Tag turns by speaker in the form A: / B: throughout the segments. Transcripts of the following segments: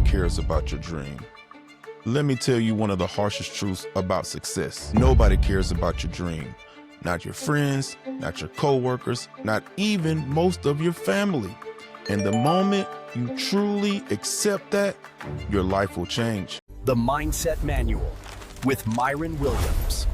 A: cares about your dream. Let me tell you one of the harshest truths about success. Nobody cares about your dream. Not your friends, not your coworkers, not even most of your family. And the moment you truly accept that, your life will change.
B: The Mindset Manual with Myron Williams.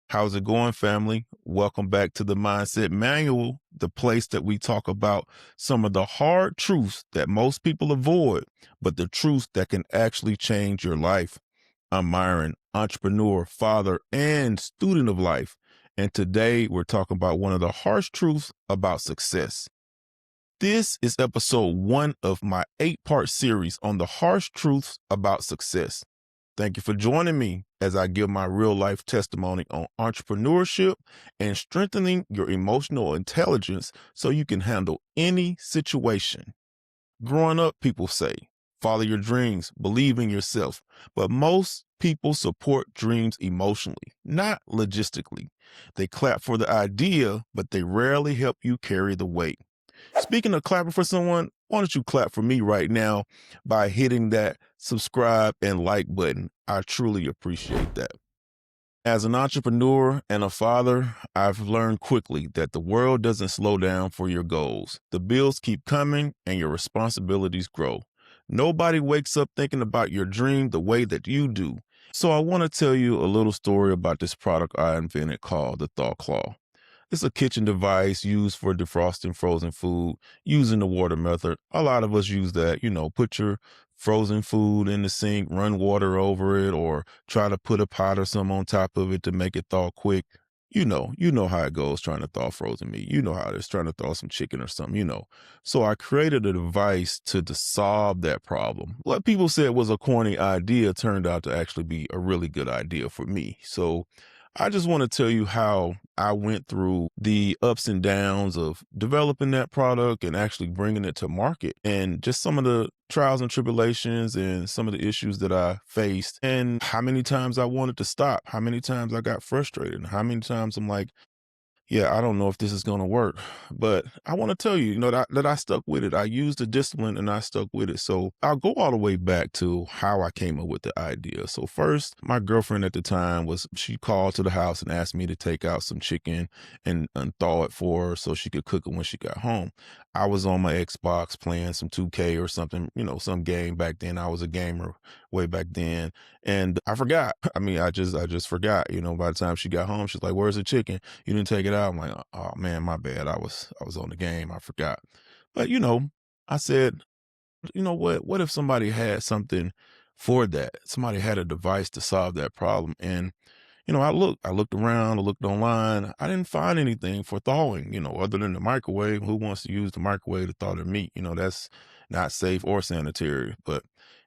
A: How's it going, family? Welcome back to the Mindset Manual, the place that we talk about some of the hard truths that most people avoid, but the truths that can actually change your life. I'm Myron, entrepreneur, father, and student of life. And today we're talking about one of the harsh truths about success. This is episode 1 of my 8-part series on the harsh truths about success. Thank you for joining me as I give my real life testimony on entrepreneurship and strengthening your emotional intelligence so you can handle any situation. Growing up, people say, follow your dreams, believe in yourself. But most people support dreams emotionally, not logistically. They clap for the idea, but they rarely help you carry the weight. Speaking of clapping for someone, why don't you clap for me right now by hitting that subscribe and like button? I truly appreciate that. As an entrepreneur and a father, I've learned quickly that the world doesn't slow down for your goals. The bills keep coming and your responsibilities grow. Nobody wakes up thinking about your dream the way that you do. So I want to tell you a little story about this product I invented called the Thaw Claw. It's a kitchen device used for defrosting frozen food using the water method. A lot of us use that, put your frozen food in the sink, run water over it, or try to put a pot or something on top of it to make it thaw quick. You know how it goes trying to thaw frozen meat. You know how it is trying to thaw some chicken or something, So I created a device to solve that problem. What people said was a corny idea turned out to actually be a really good idea for me. So I just want to tell you how I went through the ups and downs of developing that product and actually bringing it to market, and just some of the trials and tribulations and some of the issues that I faced, and how many times I wanted to stop, how many times I got frustrated, and how many times I'm like, yeah, I don't know if this is going to work, but I want to tell you, that I stuck with it. I used the discipline and I stuck with it. So I'll go all the way back to how I came up with the idea. So first, my girlfriend at the time she called to the house and asked me to take out some chicken and thaw it for her so she could cook it when she got home. I was on my Xbox playing some 2K or something, some game back then. I was a gamer way back then. And I forgot. I just forgot, by the time she got home, she's like, "Where's the chicken? You didn't take it out." I'm like, "Oh man, my bad. I was on the game. I forgot." But, I said, what if somebody had something for that? Somebody had a device to solve that problem. And, I looked around, I looked online. I didn't find anything for thawing, other than the microwave. Who wants to use the microwave to thaw their meat? That's not safe or sanitary. But,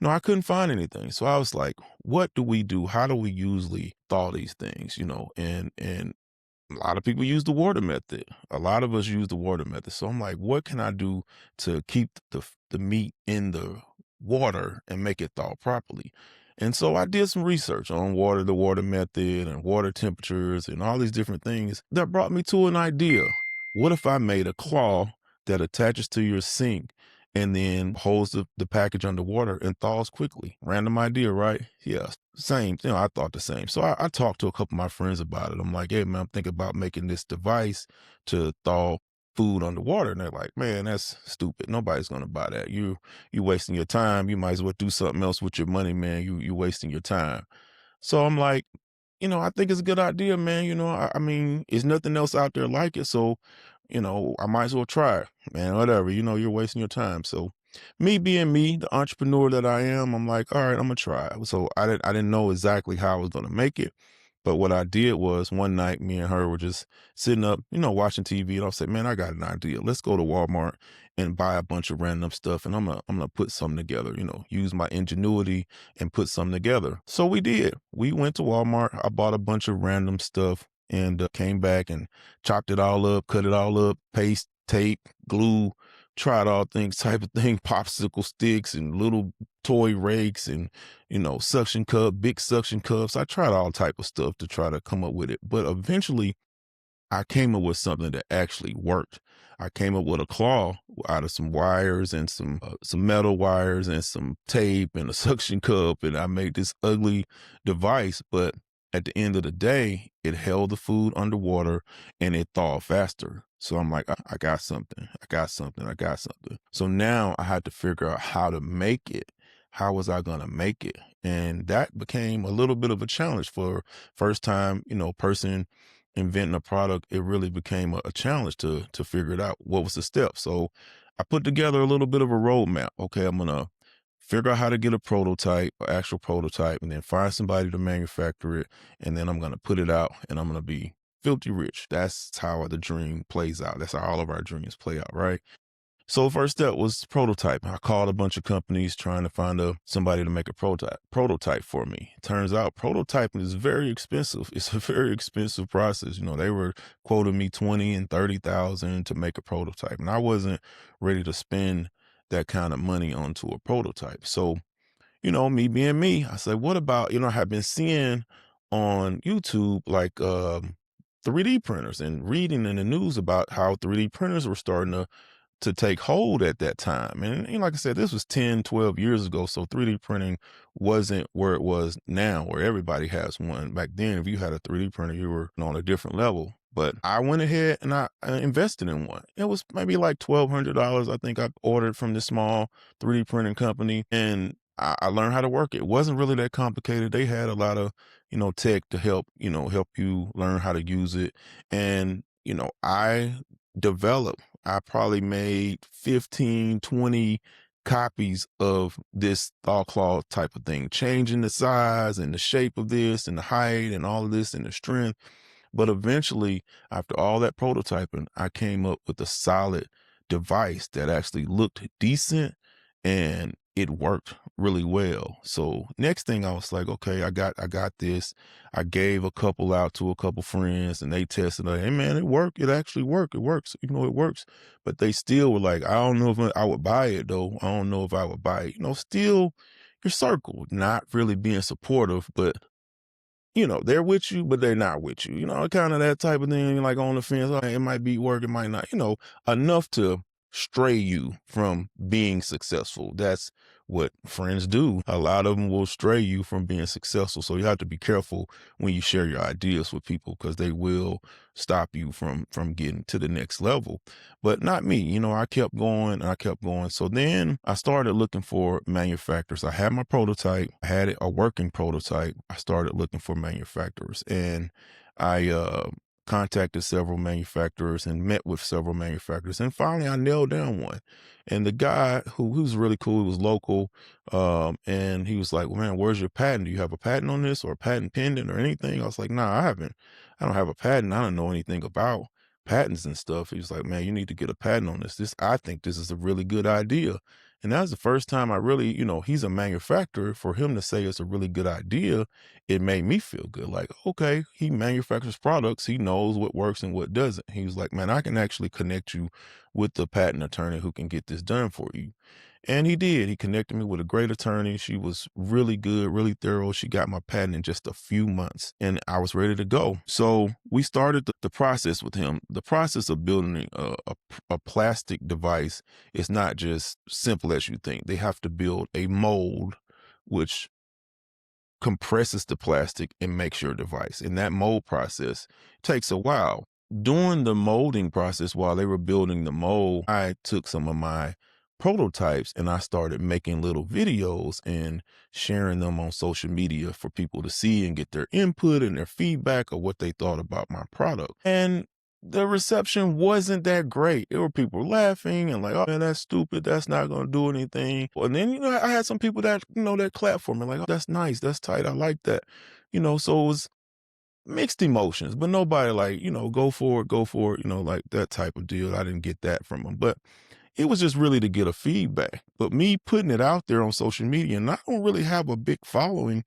A: I couldn't find anything. So I was like, what do we do? How do we usually thaw these things? And a lot of people use the water method. A lot of us use the water method. So I'm like, what can I do to keep the meat in the water and make it thaw properly? And so I did some research on the water method and water temperatures and all these different things that brought me to an idea. What if I made a claw that attaches to your sink and then holds the package underwater and thaws quickly? Random idea, right? Yeah, same. I thought the same. So I talked to a couple of my friends about it. I'm like, "Hey man, I'm thinking about making this device to thaw food underwater." And they're like, "Man, that's stupid. Nobody's gonna buy that. You wasting your time. You might as well do something else with your money, man. You wasting your time." So I'm like, I think it's a good idea, man. There's nothing else out there like it. So, I might as well try it, man. Whatever, you're wasting your time. So me being me, the entrepreneur that I am, I'm like, all right, I'm gonna try it. So I didn't know exactly how I was gonna make it. But what I did was one night, me and her were just sitting up, watching TV, and I said, "Man, I got an idea. Let's go to Walmart and buy a bunch of random stuff, and I'm gonna put something together. Use my ingenuity and put something together." So we did. We went to Walmart. I bought a bunch of random stuff and came back and chopped it all up, cut it all up, paste, tape, glue, tried all things type of thing, popsicle sticks and little toy rakes and, suction cup, big suction cups. I tried all type of stuff to try to come up with it. But eventually I came up with something that actually worked. I came up with a claw out of some wires and some metal wires and some tape and a suction cup, and I made this ugly device. But at the end of the day, it held the food underwater and it thawed faster. So I'm like, I got something. I got something. I got something. So now I had to figure out how to make it. How was I going to make it? And that became a little bit of a challenge for first time, person inventing a product. It really became a challenge to figure it out. What was the step? So I put together a little bit of a roadmap. Okay, I'm going to figure out how to get a prototype, an actual prototype, and then find somebody to manufacture it. And then I'm going to put it out and I'm going to be filthy rich. That's how the dream plays out. That's how all of our dreams play out, right? So first step was prototype. I called a bunch of companies trying to find somebody to make a prototype for me. Turns out prototyping is very expensive. It's a very expensive process. They were quoting me 20 and 30,000 to make a prototype, and I wasn't ready to spend that kind of money onto a prototype. So, me being me, I said, what about, I have been seeing on YouTube like 3D printers and reading in the news about how 3D printers were starting to take hold at that time. And, like I said, this was 10, 12 years ago. So 3D printing wasn't where it was now, where everybody has one. Back then, if you had a 3D printer, you were on a different level. But I went ahead and I invested in one. It was maybe like $1,200. I think I ordered from this small 3D printing company, and I learned how to work it. It wasn't really that complicated. They had a lot of, tech to help you learn how to use it. And, I developed I probably made 15, 20 copies of this thaw cloth type of thing, changing the size and the shape of this and the height and all of this and the strength. But eventually, after all that prototyping, I came up with a solid device that actually looked decent and it worked really well. So next thing I was like, okay, I got this. I gave a couple out to a couple friends and they tested it. Hey man, it worked. It actually worked. It works. It works. But they still were like, I don't know if I would buy it though. I don't know if I would buy it. Still your circle, not really being supportive, but they're with you, but they're not with you. Kind of that type of thing, like on the fence. Oh, it might be work, it might not, enough to stray you from being successful. That's what friends do. A lot of them will stray you from being successful. So you have to be careful when you share your ideas with people because they will stop you from getting to the next level. But not me. I kept going and I kept going. So then I started looking for manufacturers. I had my prototype, I had it a working prototype. I started looking for manufacturers and I contacted several manufacturers and met with several manufacturers. And finally I nailed down one. And the guy who was really cool, he was local. And he was like, well, man, where's your patent? Do you have a patent on this or a patent pending or anything? I was like, nah, I don't have a patent. I don't know anything about patents and stuff. He was like, man, you need to get a patent on this. I think this is a really good idea. And that was the first time I really, he's a manufacturer. For him to say it's a really good idea, it made me feel good. Like, okay, he manufactures products. He knows what works and what doesn't. He was like, man, I can actually connect you with the patent attorney who can get this done for you. And he did. He connected me with a great attorney. She was really good, really thorough. She got my patent in just a few months and I was ready to go. So we started the process with him. The process of building a plastic device is not just simple as you think. They have to build a mold, which compresses the plastic and makes your device. And that mold process takes a while. During the molding process, while they were building the mold, I took some of my prototypes and I started making little videos and sharing them on social media for people to see and get their input and their feedback of what they thought about my product. And the reception wasn't that great. There were people laughing and like, oh man, that's stupid. That's not going to do anything. And then, I had some people that, that clapped for me like, oh, that's nice. That's tight. I like that. So it was mixed emotions, but nobody like, go for it, like that type of deal. I didn't get that from them, but it was just really to get a feedback. But me putting it out there on social media, and I don't really have a big following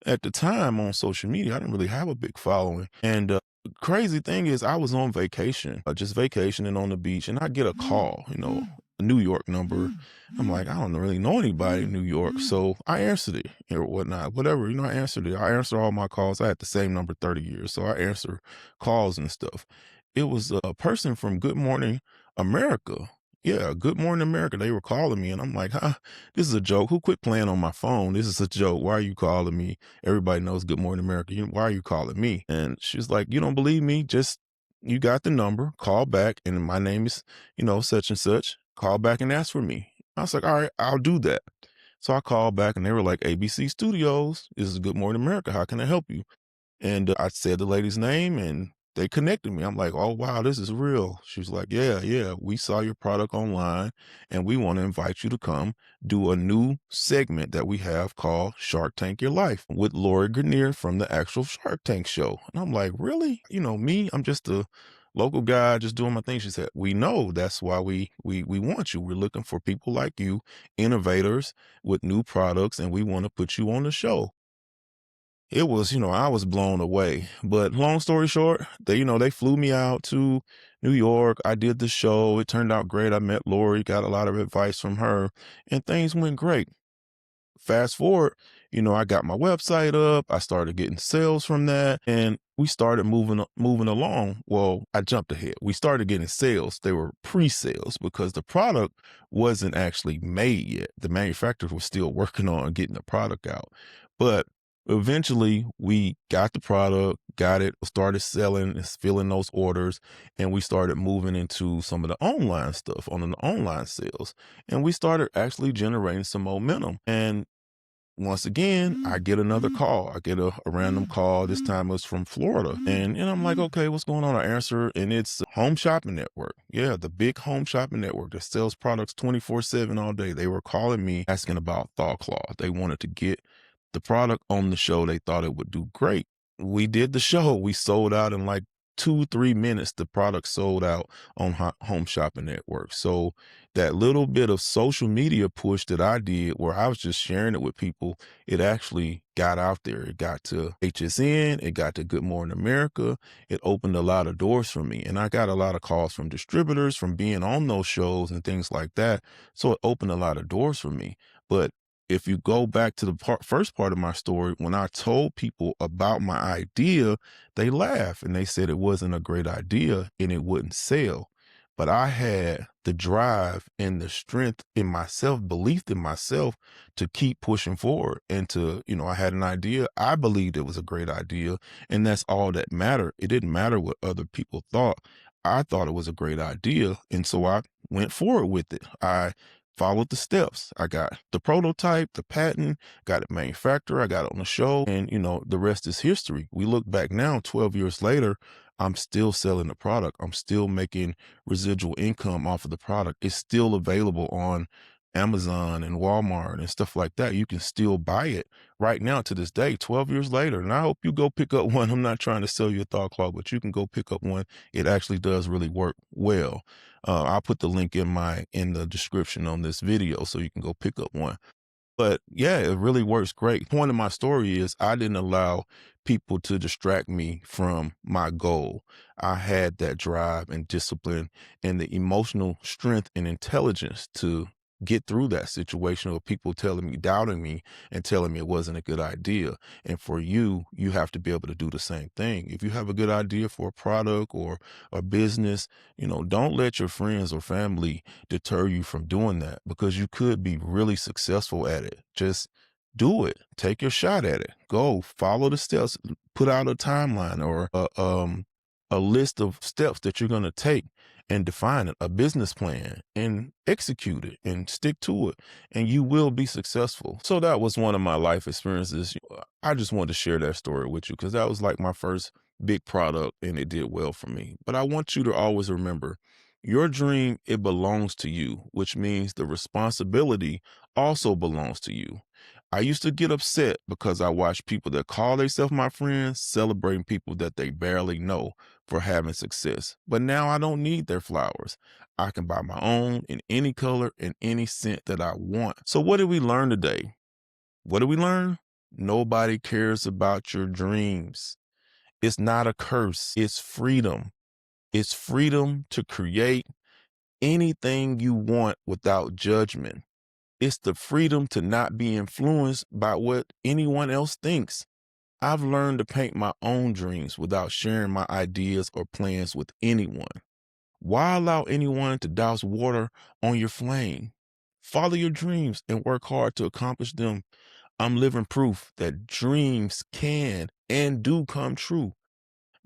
A: at the time on social media. I didn't really have a big following. And crazy thing is I was on vacation, just vacationing on the beach, and I get a call, a New York number. I'm like, I don't really know anybody in New York. So I answered it or whatnot, whatever, I answered it. I answer all my calls. I had the same number 30 years. So I answer calls and stuff. It was a person from Good Morning America. Yeah, Good Morning America. They were calling me, and I'm like, huh, this is a joke. Who quit playing on my phone? This is a joke. Why are you calling me? Everybody knows Good Morning America. Why are you calling me? And she's like, you don't believe me? Just, you got the number, call back. And my name is, such and such. Call back and ask for me. I was like, all right, I'll do that. So I called back and they were like, ABC Studios, this is Good Morning America. How can I help you? And I said the lady's name and they connected me. I'm like, oh, wow, this is real. She was like, yeah, yeah, we saw your product online and we want to invite you to come do a new segment that we have called Shark Tank Your Life with Lori Greiner from the actual Shark Tank show. And I'm like, really? Me, I'm just a local guy just doing my thing. She said, we know, that's why we want you. We're looking for people like you, innovators with new products, and we want to put you on the show. It was, I was blown away. But long story short, they flew me out to New York. I did the show. It turned out great. I met Lori, got a lot of advice from her, and things went great. Fast forward, I got my website up. I started getting sales from that, and we started moving along. Well, I jumped ahead. We started getting sales. They were pre-sales because the product wasn't actually made yet. The manufacturer was still working on getting the product out. But eventually we got the product, got it, started selling and filling those orders, and we started moving into some of the online stuff on the online sales. And we started actually generating some momentum. And once again, I get another call. I get a random call. This time it was from Florida. And I'm like, okay, what's going on? I answer, and it's Home Shopping Network. Yeah, the big home shopping network that sells products 24/7 all day. They were calling me asking about Thaw Claw. They wanted to get the product on the show. They thought it would do great. We did the show. We sold out in like 2-3 minutes. The product sold out on Home Shopping Network. So that little bit of social media push that I did where I was just sharing it with people, it actually got out there. It got to HSN, it got to Good Morning America. It opened a lot of doors for me. And I got a lot of calls from distributors from being on those shows and things like that. So it opened a lot of doors for me. But if you go back to the first part of my story, when I told people about my idea, they laughed and they said it wasn't a great idea and it wouldn't sell. But I had the drive and the strength in myself, belief in myself to keep pushing forward and I had an idea. I believed it was a great idea, and that's all that mattered. It didn't matter what other people thought. I thought it was a great idea. And so I went forward with it. I followed the steps. I got the prototype, the patent, got it manufactured. I got it on the show, and the rest is history. We look back now, 12 years later, I'm still selling the product. I'm still making residual income off of the product. It's still available on Amazon and Walmart and stuff like that. You can still buy it right now to this day, 12 years later. And I hope you go pick up one. I'm not trying to sell you a Thaw Claw, but you can go pick up one. It actually does really work well. I'll put the link in the description on this video so you can go pick up one. But yeah, it really works great. Point of my story is I didn't allow people to distract me from my goal. I had that drive and discipline and the emotional strength and intelligence to get through that situation of people telling me, doubting me and telling me it wasn't a good idea. And for you, you have to be able to do the same thing. If you have a good idea for a product or a business, don't let your friends or family deter you from doing that because you could be really successful at it. Just do it. Take your shot at it. Go follow the steps. Put out a timeline or a list of steps that you're going to take and define it, a business plan, and execute it and stick to it, and you will be successful. So that was one of my life experiences. I just wanted to share that story with you because that was like my first big product and it did well for me. But I want you to always remember your dream, it belongs to you, which means the responsibility also belongs to you. I used to get upset because I watched people that call themselves my friends celebrating people that they barely know for having success. But now I don't need their flowers. I can buy my own in any color and any scent that I want. So what did we learn today? What did we learn? Nobody cares about your dreams. It's not a curse. It's freedom. It's freedom to create anything you want without judgment. It's the freedom to not be influenced by what anyone else thinks. I've learned to paint my own dreams without sharing my ideas or plans with anyone. Why allow anyone to douse water on your flame? Follow your dreams and work hard to accomplish them. I'm living proof that dreams can and do come true.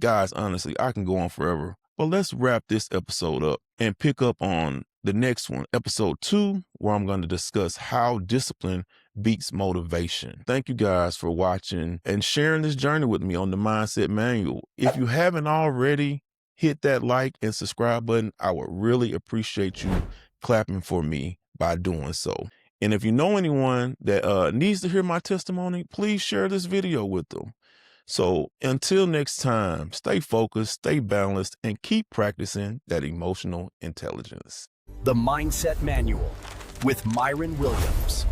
A: Guys, honestly, I can go on forever, but let's wrap this episode up and pick up on the next one, episode 2, where I'm going to discuss how discipline beats motivation. Thank you guys for watching and sharing this journey with me on the Mindset Manual. If you haven't already, hit that like and subscribe button. I would really appreciate you clapping for me by doing so. And if you know anyone that needs to hear my testimony, please share this video with them. So until next time, stay focused, stay balanced, and keep practicing that emotional intelligence.
B: The Mindset Manual with Myron Williams.